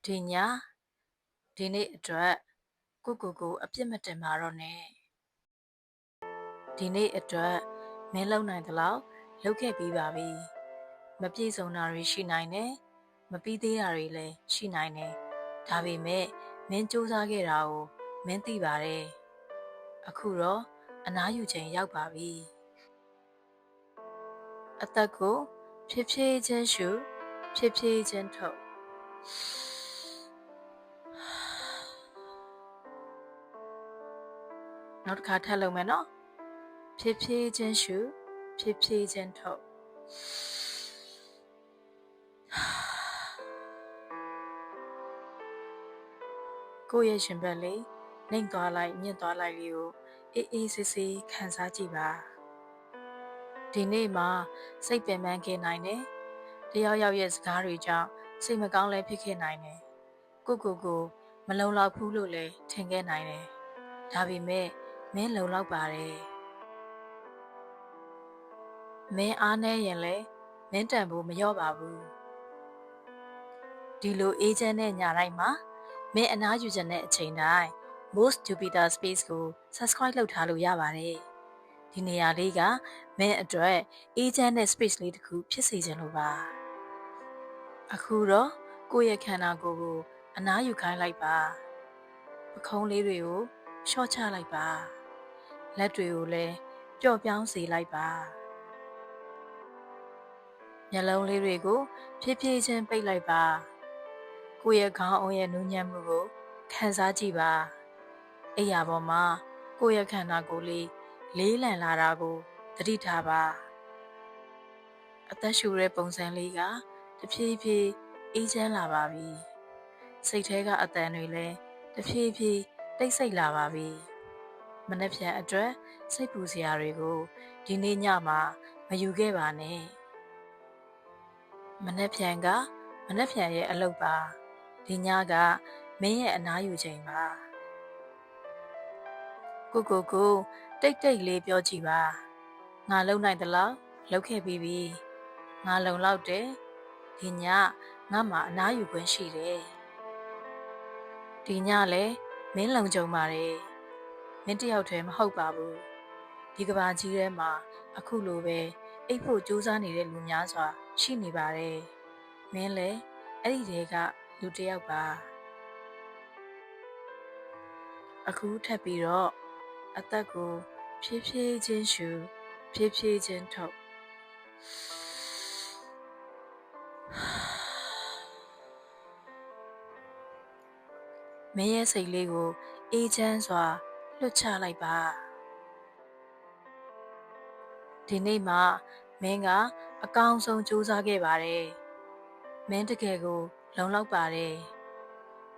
ဒီညဒီနေ့အတွက်ကိုအပြစ်မတင်ပါတော့နဲ့ဒီနေ့အတွက်မင်းလုံနိုင်သလောက်လုပ်ခဲ့ပြီးပါပြီမပြည့်စုံတာတွေရှိနိုင်တယ်မပြီးသေးတာတွေလည်းရှိနိုင်တယ်ဒါပေမဲ့မင်းစူးစမ်းခဲ့တာကိုမင်းသိပါတယ်အခုတော့အနားယူချိန်ရောက်ပါပြီအသက်ကိုဖြည်းဖြည်းချင်းရှုဖြည်းဖြည်းချင်းထုတ်နောက်တစ်ခါထပ်လုပ်မယ်နော်ဖြည်းဖြည်းချင်းရှုဖြည်းဖြည်းချင်းထုတ်ကိုယ့်ရဲ့ရှင်ဘက်လေးနှိမ်သွားလိုက်မြင့်သွားလိုက်လေးကိုအေးအေးဆေးဆေးခံစားကြည့်ပါဒီနေ့မှာစိတ်ပင်ပန်းခဲ့နိုင်တယ်တယောက်ယောက်ရဲ့စကားတွေကြောင့်စိတ်မကောင်းလည်းဖြစ်ခဲ့နိုင်တယ်ကိုမလုံလောက်ဘူးလို့လည်းထင်ခဲ့နိုင်တယ်ဒါပေမဲ့မင်းလုံလောက်ပါတယ်မင်းအားနည်းရင်လည်းမင်းတန်ဖို့မလျော့ပါဘူးဒီလိုအေးချမ်းတဲ့ညတိုင်းမှာမင်းအနားယူခြင်းတဲ့အချိန်တိုင်း Most Jupiter Space ကို Subscribe လုပ်ထားလို့ရပါတယ်ဒီနေရာလေးကမင်းအတွက်အေးချမ်းတဲ့ space လေးတစ်ခုဖြစ်စေချင်လို့ပါအခုတော့ကိုယ့်ရဲ့ခန္ဓာကိုယ်ကိုအနားယူခိုင်းလိုက်ပါပခုံးလေးတွေကိုလျှော့ချလိုက်ပါလက်တွေကိုလည်းပျော့ပြောင်းစေလိုက်ပါမျက်လုံးလေးတွေကိုဖြည်းဖြည်းချင်းပိတ်လိုက်ပါကိုယ့်ရဲ့ခေါင်းအုံးရဲ့နူးညံ့မှုကိုခံစားကြည့်ပါအိပ်ယာပေါ်မှာကိုယ့်ရဲ့ခန္ဓာကိုယ်လေးလေးလံလာတာကိုသတိထားပါအသက်ရှူတဲ့ပုံစံလေးကတဖြည်းဖြည်းအေးချမ်းလာပါပြီစိတ်ထဲကအသံတွေလည်းတဖြည်းဖြည်းတိတ်ဆိတ်လာပါပြီမနှက်ဖြန်အတွက်စိတ်ပူစရာတွေကိုဒီနေ့ညမှာမယူခဲ့ပါနဲ့မနှက်ဖြန်ရဲ့အလုပ်ပါဒီညကမင်းရဲ့အနားယူချိန်ပါကိုတိတ်တိတ်လေးပြောကြည့်ပါငါလုံနိုင်သလောက်လုပ်ခဲ့ပြီးပြီငါလုံလောက်တယ်ဒီညငါမှာအနားယူခွင့်ရှိတယ်ဒီညလည်းမင်းလုံခြုံပါတယ်မင်းတယောက်တည်းမဟုတ်ပါဘူးဒီကဘာကြီးထဲမှာအခုလိုပဲအိပ်ဖို့ကြိုးစားနေတဲ့လူများစွာရှိနေပါတယ်မင်းလည်းအဲ့ဒီတဲကလူတစ်ယောက်ပါအခုထပ်ပြီးတော့အသက်ကိုဖြည်းဖြည်းချင်းရှူဖြည်းဖြည်းချင်းထုတ်မင်းရဲ့စိတ်လေးကိုအေးချမ်းစွာလွတ်ချလိုက်ပါဒီနေ့မှမင်းကအကောင်းဆုံးကြိုးစားခဲ့ပါတယ်မင်းတကယ်ကိုလုံလောက်ပါတယ်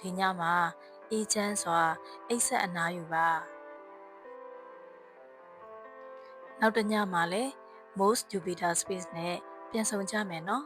ဒီညမှာအေးချမ်းစွာအိပ်ဆက်အနားယူပါနောက်တစ်ညမှာလည်း Most Jupiter Space နဲ့ပြန်ဆောင်ကြမယ်နော်